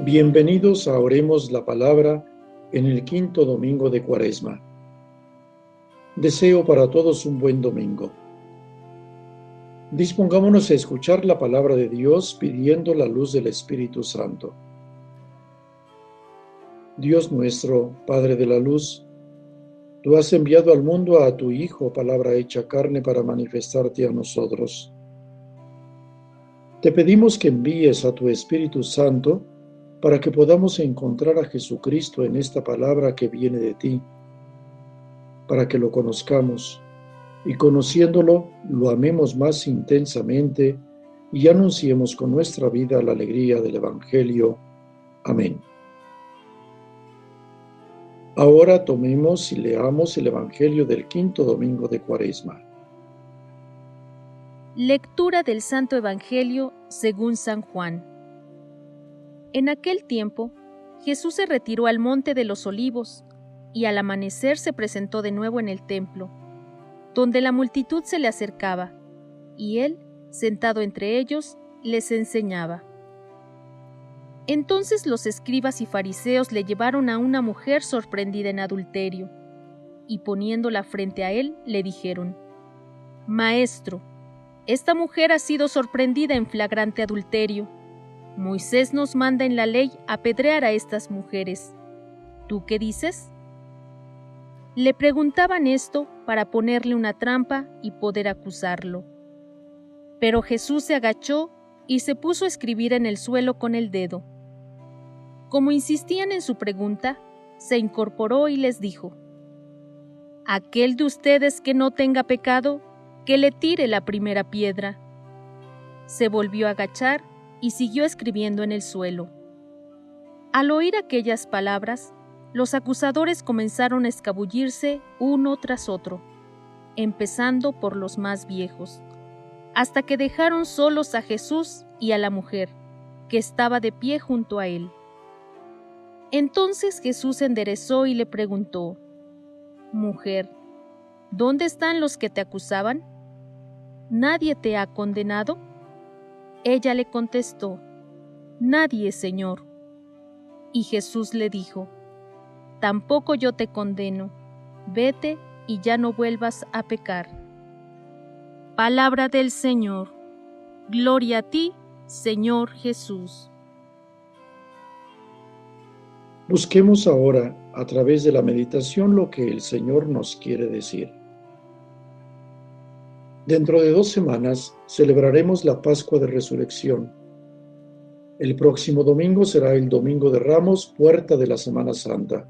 Bienvenidos a Oremos la Palabra en el quinto domingo de Cuaresma. Deseo para todos un buen domingo. Dispongámonos a escuchar la palabra de Dios pidiendo la luz del Espíritu Santo. Dios nuestro, Padre de la luz, tú has enviado al mundo a tu Hijo, palabra hecha carne, para manifestarte a nosotros. Te pedimos que envíes a tu Espíritu Santo para que podamos encontrar a Jesucristo en esta palabra que viene de ti, para que lo conozcamos y conociéndolo lo amemos más intensamente y anunciemos con nuestra vida la alegría del Evangelio. Amén. Ahora tomemos y leamos el Evangelio del quinto domingo de Cuaresma. Lectura del Santo Evangelio según San Juan. En aquel tiempo, Jesús se retiró al monte de los Olivos, y al amanecer se presentó de nuevo en el templo, donde la multitud se le acercaba, y él, sentado entre ellos, les enseñaba. Entonces los escribas y fariseos le llevaron a una mujer sorprendida en adulterio, y poniéndola frente a él, le dijeron: Maestro, esta mujer ha sido sorprendida en flagrante adulterio. Moisés nos manda en la ley apedrear a estas mujeres. ¿Tú qué dices? Le preguntaban esto para ponerle una trampa y poder acusarlo. Pero Jesús se agachó y se puso a escribir en el suelo con el dedo. Como insistían en su pregunta, se incorporó y les dijo: Aquel de ustedes que no tenga pecado, que le tire la primera piedra. Se volvió a agachar y siguió escribiendo en el suelo. Al oír aquellas palabras, los acusadores comenzaron a escabullirse uno tras otro, empezando por los más viejos, hasta que dejaron solos a Jesús y a la mujer, que estaba de pie junto a él. Entonces Jesús se enderezó y le preguntó: Mujer, ¿dónde están los que te acusaban? ¿Nadie te ha condenado? Ella le contestó: Nadie, Señor. Y Jesús le dijo: Tampoco yo te condeno. Vete y ya no vuelvas a pecar. Palabra del Señor. Gloria a ti, Señor Jesús. Busquemos ahora, a través de la meditación, lo que el Señor nos quiere decir. Dentro de 2 semanas celebraremos la Pascua de Resurrección. El próximo domingo será el Domingo de Ramos, puerta de la Semana Santa.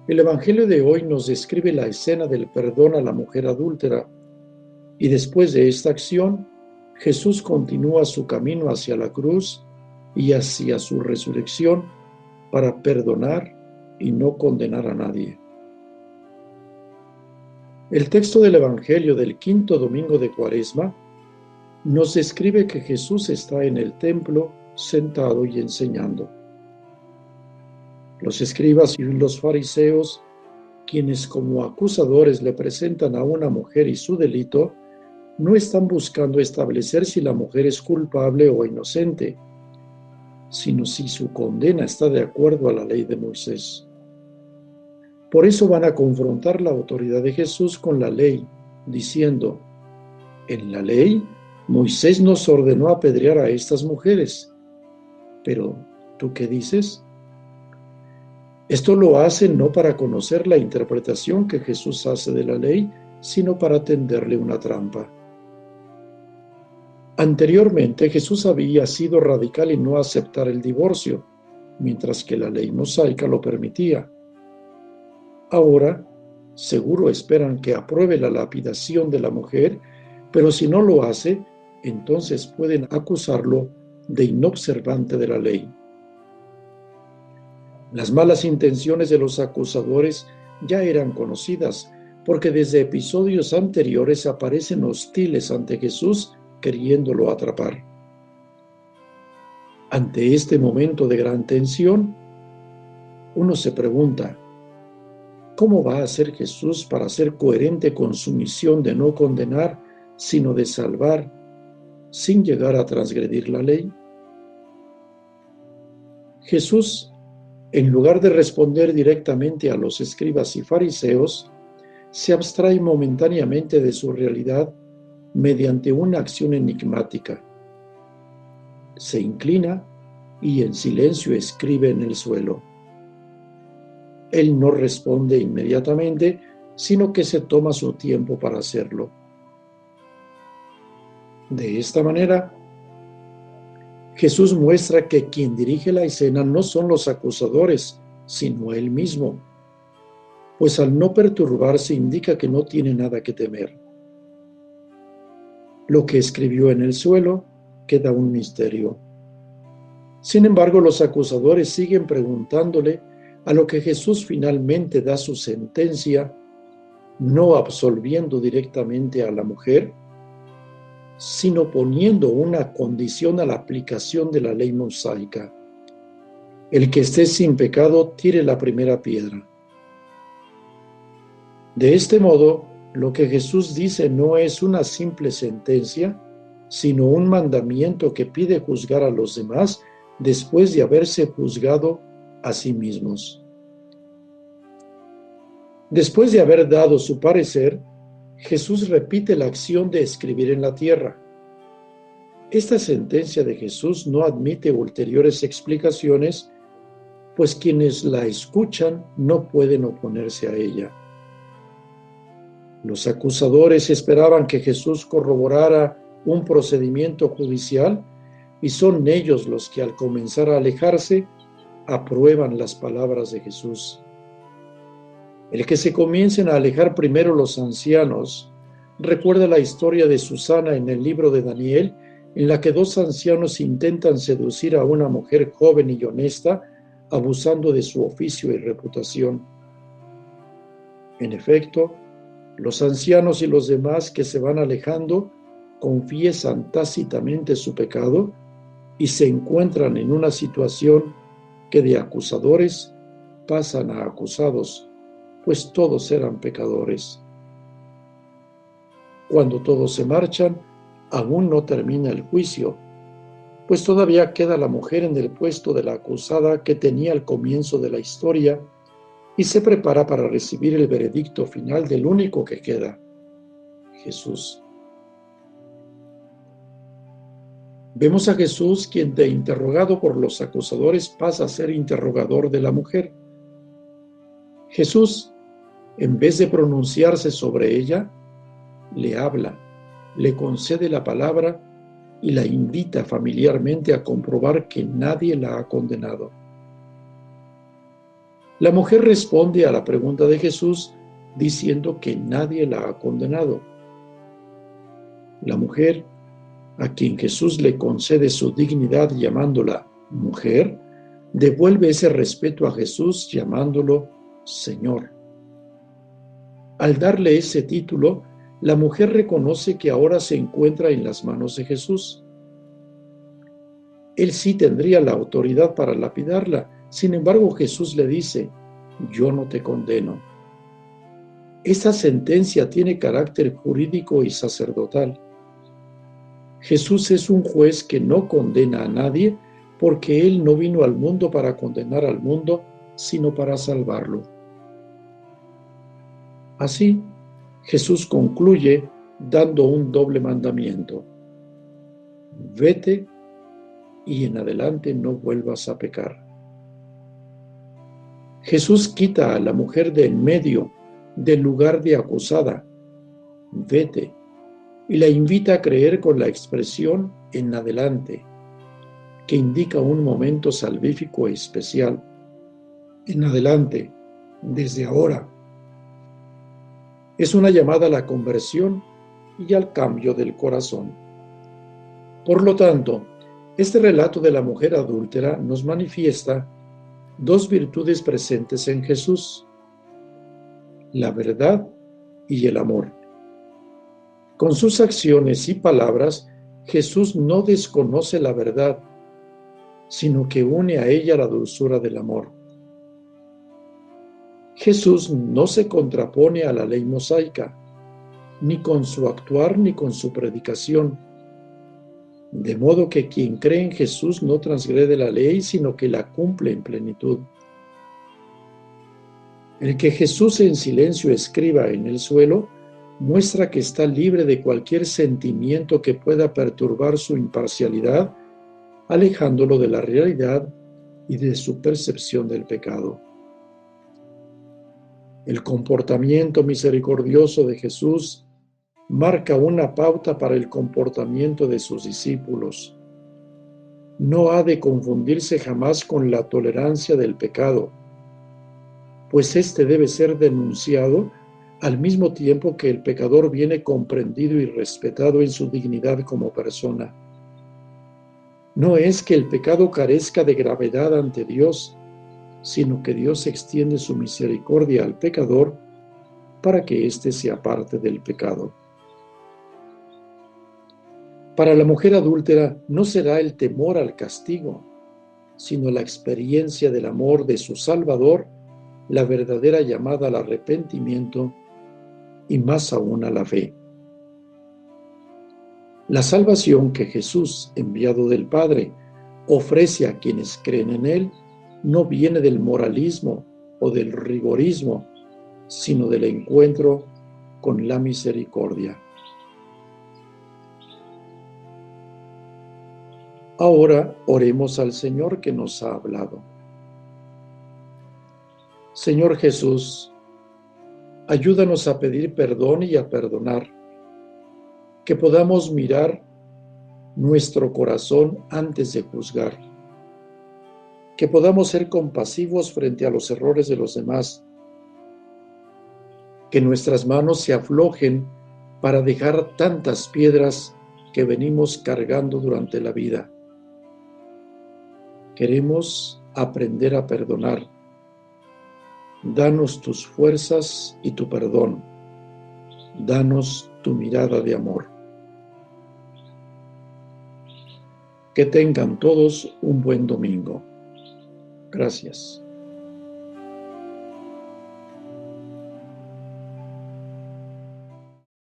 El Evangelio de hoy nos describe la escena del perdón a la mujer adúltera, y después de esta acción, Jesús continúa su camino hacia la cruz y hacia su resurrección para perdonar y no condenar a nadie. El texto del Evangelio del quinto domingo de Cuaresma nos describe que Jesús está en el templo sentado y enseñando. Los escribas y los fariseos, quienes como acusadores le presentan a una mujer y su delito, no están buscando establecer si la mujer es culpable o inocente, sino si su condena está de acuerdo a la ley de Moisés. Por eso van a confrontar la autoridad de Jesús con la ley, diciendo: en la ley, Moisés nos ordenó apedrear a estas mujeres. Pero, ¿tú qué dices? Esto lo hacen no para conocer la interpretación que Jesús hace de la ley, sino para tenderle una trampa. Anteriormente, Jesús había sido radical en no aceptar el divorcio, mientras que la ley mosaica lo permitía. Ahora, seguro esperan que apruebe la lapidación de la mujer, pero si no lo hace, entonces pueden acusarlo de inobservante de la ley. Las malas intenciones de los acusadores ya eran conocidas, porque desde episodios anteriores aparecen hostiles ante Jesús queriéndolo atrapar. Ante este momento de gran tensión, uno se pregunta: ¿cómo va a ser Jesús para ser coherente con su misión de no condenar, sino de salvar, sin llegar a transgredir la ley? Jesús, en lugar de responder directamente a los escribas y fariseos, se abstrae momentáneamente de su realidad mediante una acción enigmática. Se inclina y en silencio escribe en el suelo. Él no responde inmediatamente, sino que se toma su tiempo para hacerlo. De esta manera, Jesús muestra que quien dirige la escena no son los acusadores, sino él mismo, pues al no perturbarse indica que no tiene nada que temer. Lo que escribió en el suelo queda un misterio. Sin embargo, los acusadores siguen preguntándole, a lo que Jesús finalmente da su sentencia, no absolviendo directamente a la mujer, sino poniendo una condición a la aplicación de la ley mosaica. El que esté sin pecado tire la primera piedra. De este modo, lo que Jesús dice no es una simple sentencia, sino un mandamiento que pide juzgar a los demás después de haberse juzgado a sí mismos. Después de haber dado su parecer, Jesús repite la acción de escribir en la tierra. Esta sentencia de Jesús no admite ulteriores explicaciones, pues quienes la escuchan no pueden oponerse a ella. Los acusadores esperaban que Jesús corroborara un procedimiento judicial y son ellos los que al comenzar a alejarse aprueban las palabras de Jesús. El que se comiencen a alejar primero los ancianos recuerda la historia de Susana en el libro de Daniel, en la que dos ancianos intentan seducir a una mujer joven y honesta, abusando de su oficio y reputación. En efecto, los ancianos y los demás que se van alejando confiesan tácitamente su pecado y se encuentran en una situación que de acusadores pasan a acusados, pues todos eran pecadores. Cuando todos se marchan, aún no termina el juicio, pues todavía queda la mujer en el puesto de la acusada que tenía al comienzo de la historia y se prepara para recibir el veredicto final del único que queda, Jesús. Vemos a Jesús, quien de interrogado por los acusadores pasa a ser interrogador de la mujer. Jesús, en vez de pronunciarse sobre ella, le habla, le concede la palabra y la invita familiarmente a comprobar que nadie la ha condenado. La mujer responde a la pregunta de Jesús diciendo que nadie la ha condenado. La mujer, a quien Jesús le concede su dignidad llamándola mujer, devuelve ese respeto a Jesús llamándolo Señor. Al darle ese título, la mujer reconoce que ahora se encuentra en las manos de Jesús. Él sí tendría la autoridad para lapidarla, sin embargo Jesús le dice, yo no te condeno. Esta sentencia tiene carácter jurídico y sacerdotal. Jesús es un juez que no condena a nadie porque Él no vino al mundo para condenar al mundo, sino para salvarlo. Así, Jesús concluye dando un doble mandamiento. Vete y en adelante no vuelvas a pecar. Jesús quita a la mujer de en medio del lugar de acusada. Vete. Y la invita a creer con la expresión en adelante, que indica un momento salvífico e especial. En adelante, desde ahora. Es una llamada a la conversión y al cambio del corazón. Por lo tanto, este relato de la mujer adúltera nos manifiesta dos virtudes presentes en Jesús: la verdad y el amor. Con sus acciones y palabras, Jesús no desconoce la verdad, sino que une a ella la dulzura del amor. Jesús no se contrapone a la ley mosaica, ni con su actuar ni con su predicación. De modo que quien cree en Jesús no transgrede la ley, sino que la cumple en plenitud. El que Jesús en silencio escriba en el suelo muestra que está libre de cualquier sentimiento que pueda perturbar su imparcialidad, alejándolo de la realidad y de su percepción del pecado. El comportamiento misericordioso de Jesús marca una pauta para el comportamiento de sus discípulos. No ha de confundirse jamás con la tolerancia del pecado, pues éste debe ser denunciado al mismo tiempo que el pecador viene comprendido y respetado en su dignidad como persona. No es que el pecado carezca de gravedad ante Dios, sino que Dios extiende su misericordia al pecador para que éste se aparte del pecado. Para la mujer adúltera no será el temor al castigo, sino la experiencia del amor de su Salvador, la verdadera llamada al arrepentimiento y más aún a la fe. La salvación que Jesús, enviado del Padre, ofrece a quienes creen en Él, no viene del moralismo o del rigorismo, sino del encuentro con la misericordia. Ahora oremos al Señor que nos ha hablado. Señor Jesús, ayúdanos a pedir perdón y a perdonar, que podamos mirar nuestro corazón antes de juzgar, que podamos ser compasivos frente a los errores de los demás, que nuestras manos se aflojen para dejar tantas piedras que venimos cargando durante la vida. Queremos aprender a perdonar. Danos tus fuerzas y tu perdón. Danos tu mirada de amor. Que tengan todos un buen domingo. Gracias.